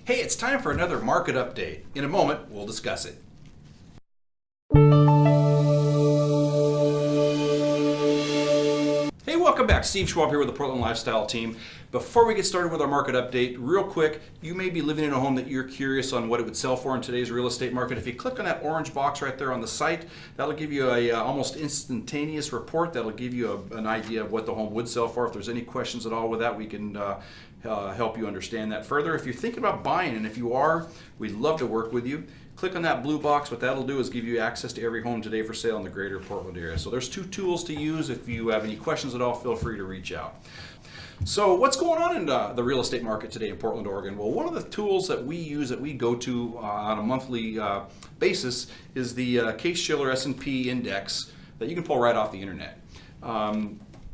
Hey, it's time for another market update. In a moment, we'll discuss it. Hey, welcome back. Steve Schwab here with the Portland Lifestyle Team. Before we get started with our market update, real quick, you may be living in a home that you're curious on what it would sell for in today's real estate market. If you click on that orange box right there on the site, that'll give you a almost instantaneous report. That'll give you an idea of what the home would sell for. If there's any questions at all with that, we can help you understand that further. If you're thinking about buying, and if you are, we'd love to work with you. Click on that blue box. What that'll do is give you access to every home today for sale in the greater Portland area. So there's two tools to use. If you have any questions at all, feel free to reach out. So what's going on in the real estate market today in Portland, Oregon? Well, one of the tools that we use, that we go to on a monthly basis, is the CaseShiller S&P Index that you can pull right off the internet.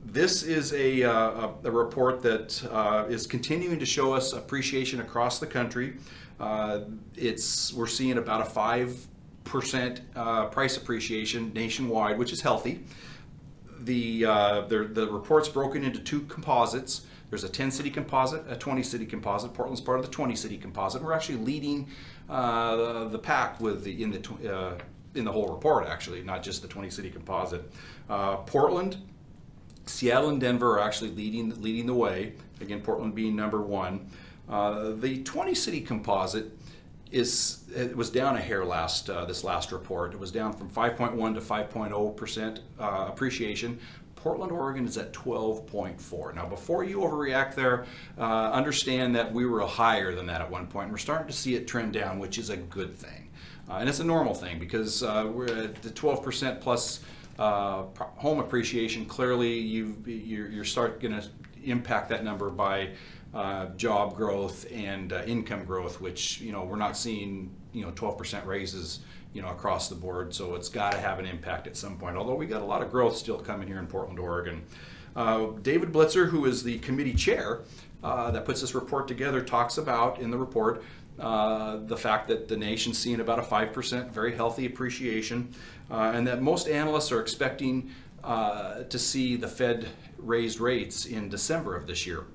This is a report that is continuing to show us appreciation across the country. We're seeing about a 5% price appreciation nationwide, which is healthy. The report's broken into two composites. There's a 10-city composite, a 20-city composite. Portland's part of the 20-city composite. We're actually leading the pack with in the whole report, actually, not just the 20-city composite. Portland, Seattle, and Denver are actually leading the way. Again, Portland being number one. The 20-city composite it was down a hair this last report. It was down from 5.1 to 5.0% appreciation. Portland, Oregon is at 12.4. Now, before you overreact there, understand that we were higher than that at one point. We're starting to see it trend down, which is a good thing. And it's a normal thing because we're at the 12% plus home appreciation. Clearly, you're going to impact that number by job growth and income growth, which we're not seeing 12% raises across the board, so it's got to have an impact at some point. Although we got a lot of growth still coming here in Portland, Oregon. David Blitzer, who is the committee chair that puts this report together, talks about in the report the fact that the nation's seeing about a 5% very healthy appreciation, and that most analysts are expecting to see the Fed raise rates in December of this year.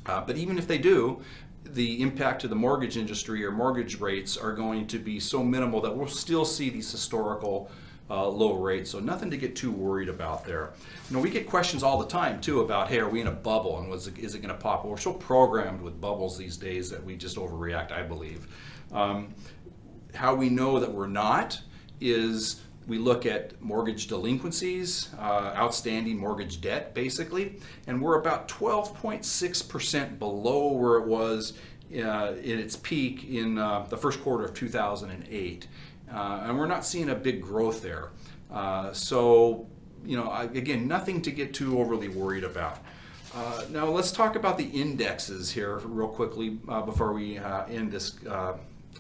But even if they do, the impact to the mortgage industry or mortgage rates are going to be so minimal that we'll still see these historical low rates. So nothing to get too worried about there. We get questions all the time too about, hey, are we in a bubble and is it going to pop? Well, we're so programmed with bubbles these days that we just overreact, I believe. How we know that we're not is we look at mortgage delinquencies, outstanding mortgage debt, basically, and we're about 12.6% below where it was in its peak in the first quarter of 2008. And we're not seeing a big growth there. So, again, nothing to get too overly worried about. Now, let's talk about the indexes here real quickly before we end this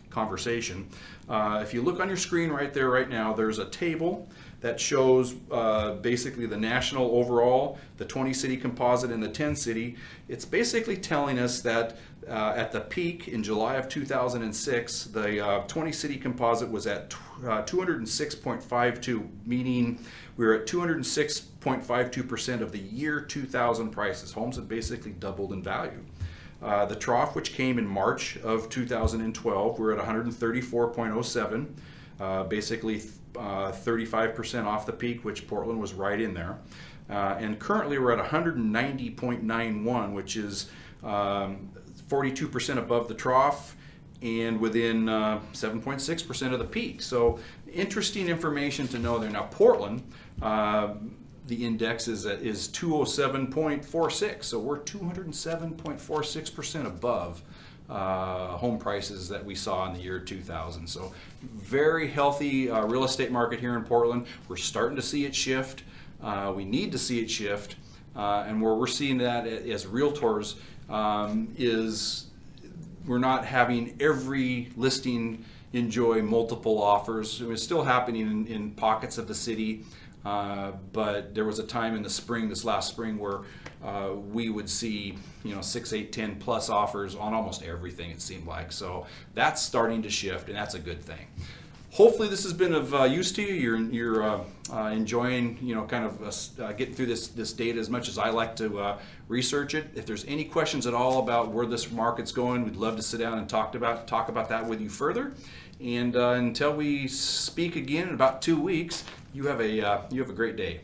conversation. If you look on your screen right there right now, there's a table that shows basically the national overall, the 20-city composite, and the 10-city. It's basically telling us that at the peak in July of 2006, the 20-city composite was at 206.52, meaning we were at 206.52% of the year 2000 prices. Homes have basically doubled in value. The trough, which came in March of 2012, we're at 134.07, basically 35% off the peak, which Portland was right in there. And currently we're at 190.91, which is 42% above the trough and within 7.6% of the peak. So interesting information to know there. Now, Portland, the index is 207.46, so we're 207.46% above home prices that we saw in the year 2000. So very healthy real estate market here in Portland. We're starting to see it shift. We need to see it shift, and where we're seeing that as realtors is we're not having every listing enjoy multiple offers. It's still happening in pockets of the city. But there was a time in the spring, this last spring, where we would see 6, 8, 10 plus offers on almost everything, it seemed like. So that's starting to shift, and that's a good thing. Hopefully this has been of use to you. You're enjoying, kind of getting through this data as much as I like to research it. If there's any questions at all about where this market's going, we'd love to sit down and talk about that with you further. And until we speak again in about 2 weeks, you have a great day.